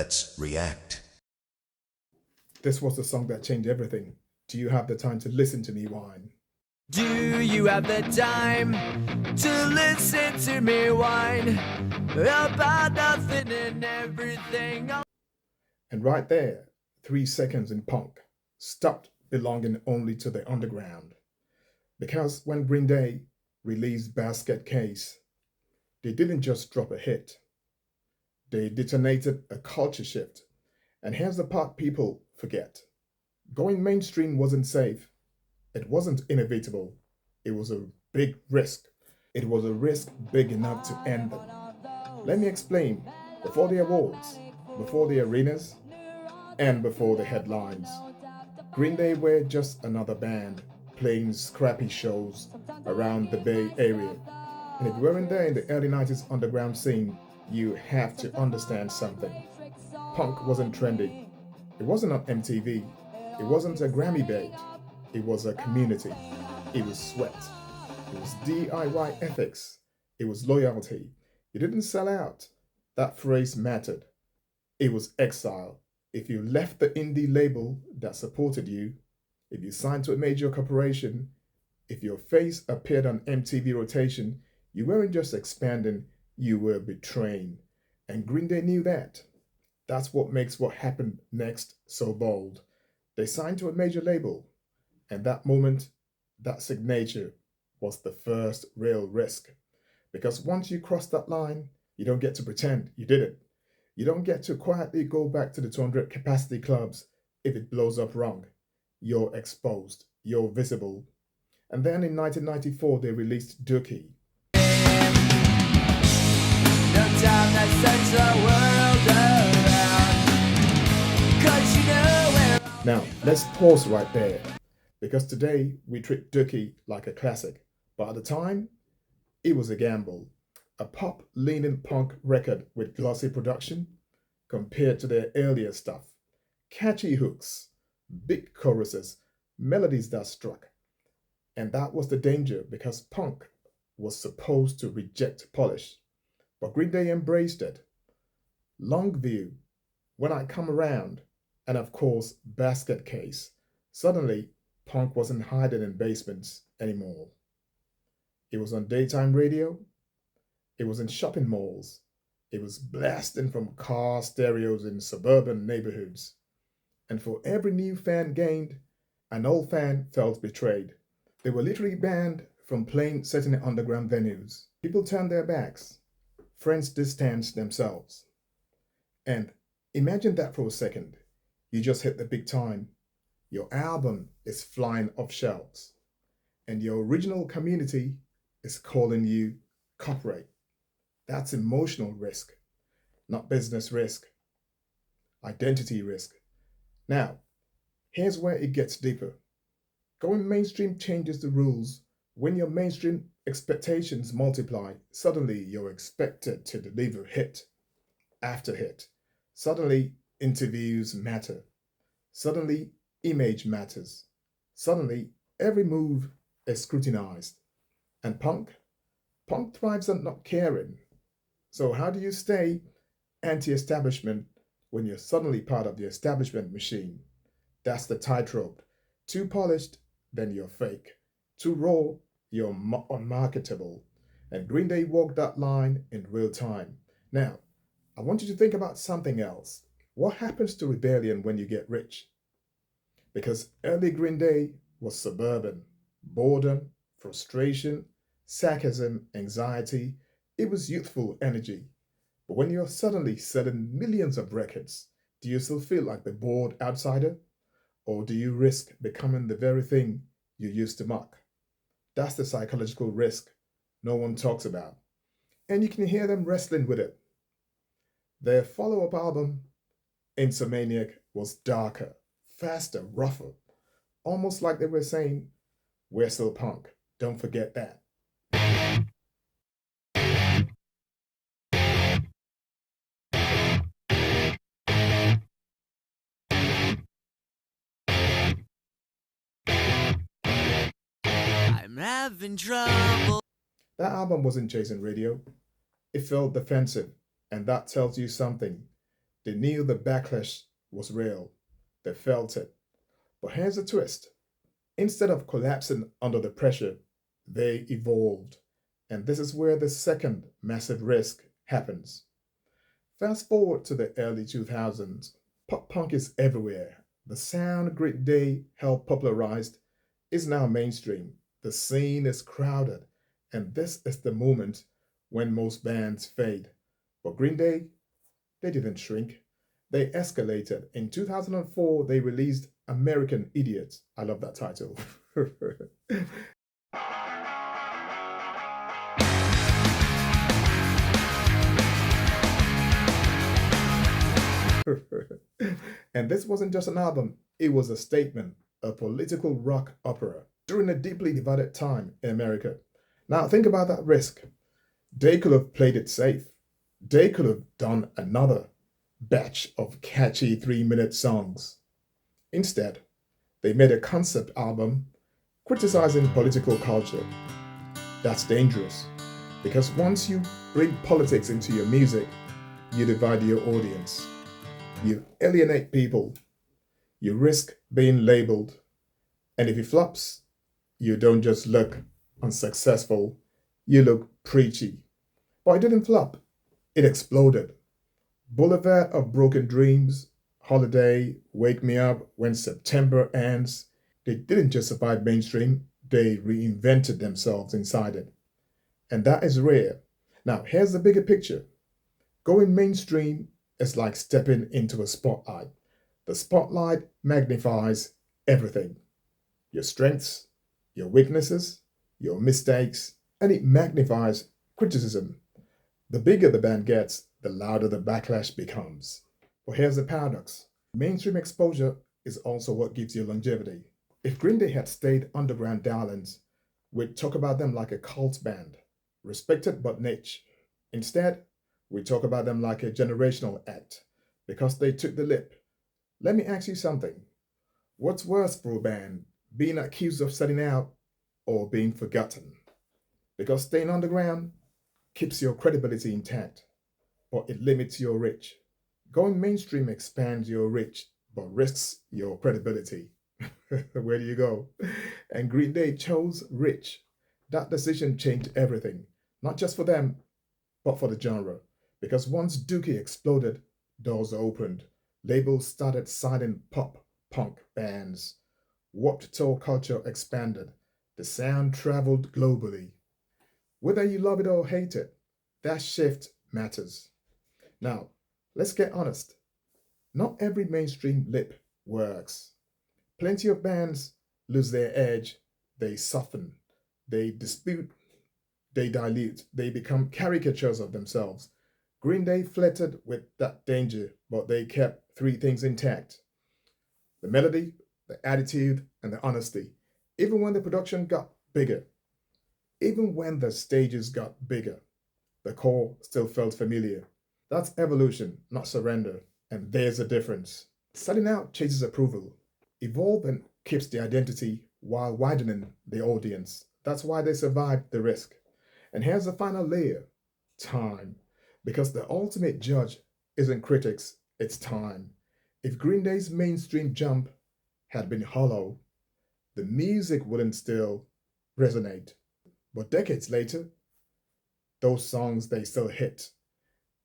Let's react. This was the song that changed everything. Do you have the time to listen to me whine? Do you have the time to listen to me whine about nothing and everything? And right there, 3 seconds in punk stopped belonging only to the underground. Because when Green Day released Basket Case, they didn't just drop a hit, they detonated a culture shift. And here's the part people forget: going mainstream wasn't safe, it wasn't inevitable, it was a big risk. It was a risk big enough to end them. Let me explain. Before the awards, before the arenas, and before the headlines, Green Day were just another band playing scrappy shows around the Bay Area. And if you weren't there in the early 90s underground scene, you have to understand something. Punk wasn't trendy. It wasn't on MTV. It wasn't a Grammy bait. It was a community. It was sweat. It was DIY ethics. It was loyalty. You didn't sell out. That phrase mattered. It was exile. If you left the indie label that supported you, if you signed to a major corporation, if your face appeared on MTV rotation, you weren't just expanding, you were betraying. And Green Day knew that. That's what makes what happened next so bold. They signed to a major label, and that moment, that signature, was the first real risk. Because once you cross that line, you don't get to pretend you did it. You don't get to quietly go back to the 200 capacity clubs if it blows up wrong. You're exposed, you're visible. And then in 1994, they released Dookie. No time that sends the world around, 'cause you know where. Now, let's pause right there, because today we treat Dookie like a classic, but at the time, it was a gamble. A pop-leaning punk record with glossy production compared to their earlier stuff. Catchy hooks, big choruses, melodies that struck. And that was the danger, because punk was supposed to reject polish. But Green Day embraced it. Longview, When I Come Around, and of course Basket Case. Suddenly, punk wasn't hiding in basements anymore. It was on daytime radio. It was in shopping malls. It was blasting from car stereos in suburban neighborhoods. And for every new fan gained, an old fan felt betrayed. They were literally banned from playing certain underground venues. People turned their backs. Friends distanced themselves. And imagine that for a second. You just hit the big time. Your album is flying off shelves. And your original community is calling you corporate. That's emotional risk, not business risk. Identity risk. Now, here's where it gets deeper. Going mainstream changes the rules. When your mainstream expectations multiply, suddenly you're expected to deliver hit after hit. Suddenly, interviews matter. Suddenly, image matters. Suddenly, every move is scrutinized. And punk thrives on not caring. So how do you stay anti-establishment when you're suddenly part of the establishment machine? That's the tightrope. Too polished, then you're fake. Too raw, you're unmarketable. And Green Day walked that line in real time. Now, I want you to think about something else. What happens to rebellion when you get rich? Because early Green Day was suburban. Boredom, frustration, sarcasm, anxiety. It was youthful energy. But when you're suddenly selling millions of records, do you still feel like the bored outsider? Or do you risk becoming the very thing you used to mock? That's the psychological risk no one talks about. And you can hear them wrestling with it. Their follow-up album, Insomniac, was darker, faster, rougher. Almost like they were saying, we're still punk, don't forget that. I'm having trouble. That album wasn't chasing radio. It felt defensive, and that tells you something. They knew the backlash was real. They felt it. But here's the twist. Instead of collapsing under the pressure, they evolved. And this is where the second massive risk happens. Fast forward to the early 2000s. Pop punk is everywhere. The sound Green Day helped popularized is now mainstream. The scene is crowded. And this is the moment when most bands fade. But Green Day, they didn't shrink. They escalated. In 2004, they released American Idiots. I love that title. And this wasn't just an album, it was a statement, a political rock opera during a deeply divided time in America. Now, think about that risk. They could have played it safe. They could have done another batch of catchy 3-minute songs. Instead, they made a concept album criticizing political culture. That's dangerous because once you bring politics into your music, you divide your audience, you alienate people, you risk being labeled, and if it flops, you don't just look unsuccessful, you look preachy. But it didn't flop, it exploded. Boulevard of Broken Dreams, Holiday, Wake Me Up, When September Ends, they didn't just survive mainstream, they reinvented themselves inside it. And that is rare. Now, here's the bigger picture. Going mainstream is like stepping into a spotlight. The spotlight magnifies everything, your strengths, your weaknesses, your mistakes, and it magnifies criticism. The bigger the band gets, the louder the backlash becomes. But here's the paradox. Mainstream exposure is also what gives you longevity. If Green Day had stayed underground darlings, we'd talk about them like a cult band, respected but niche. Instead, we talk about them like a generational act because they took the lip. Let me ask you something. What's worse for a band, being accused of selling out or being forgotten? Because staying underground keeps your credibility intact, but it limits your reach. Going mainstream expands your reach, but risks your credibility. Where do you go? And Green Day chose reach. That decision changed everything, not just for them, but for the genre. Because once Dookie exploded, doors opened. Labels started signing pop, punk bands. Warped Tour culture expanded. The sound traveled globally. Whether you love it or hate it, that shift matters. Now, let's get honest. Not every mainstream lip works. Plenty of bands lose their edge, they soften, they dispute, they dilute, they become caricatures of themselves. Green Day flirted with that danger, but they kept three things intact: the melody, the attitude, and the honesty. Even when the production got bigger, even when the stages got bigger, the core still felt familiar. That's evolution, not surrender. And there's a difference. Selling out chases approval. Evolving keeps the identity while widening the audience. That's why they survived the risk. And here's the final layer: time. Because the ultimate judge isn't critics, it's time. If Green Day's mainstream jump had been hollow, the music wouldn't still resonate. But decades later, those songs they still hit.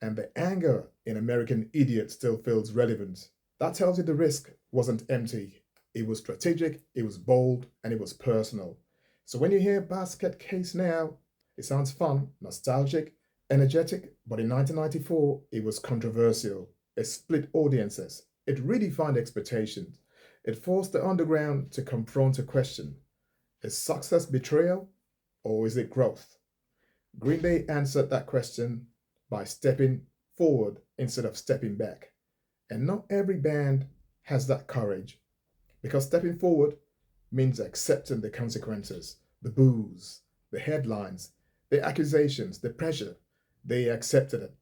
And the anger in American Idiot still feels relevant. That tells you the risk wasn't empty. It was strategic, it was bold, and it was personal. So when you hear Basket Case now, it sounds fun, nostalgic, energetic, but in 1994, it was controversial. It split audiences. It redefined expectations. It forced the underground to confront a question: is success betrayal or is it growth? Green Day answered that question by stepping forward instead of stepping back. And not every band has that courage, because stepping forward means accepting the consequences, the boos, the headlines, the accusations, the pressure. They accepted it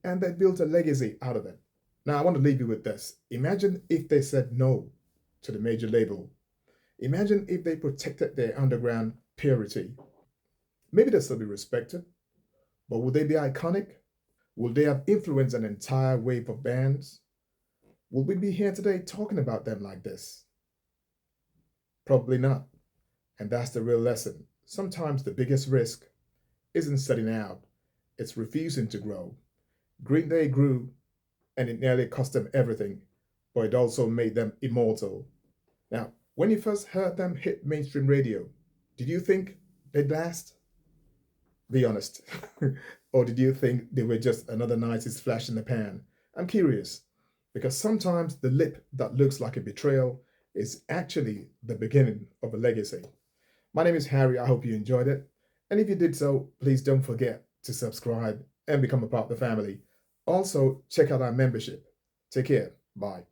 and they built a legacy out of it. Now, I want to leave you with this. Imagine if they said no to the major label. Imagine if they protected their underground purity. Maybe they'll still be respected, but would they be iconic? Will they have influenced an entire wave of bands? Will we be here today talking about them like this? Probably not. And that's the real lesson. Sometimes the biggest risk isn't setting out, it's refusing to grow. Green Day grew, and it nearly cost them everything, but it also made them immortal. Now, when you first heard them hit mainstream radio, did you think they'd last? Be honest. Or did you think they were just another 90s flash in the pan? I'm curious, because sometimes the lip that looks like a betrayal is actually the beginning of a legacy. My name is Harry. I hope you enjoyed it. And if you did so, please don't forget to subscribe and become a part of the family. Also, check out our membership. Take care. Bye.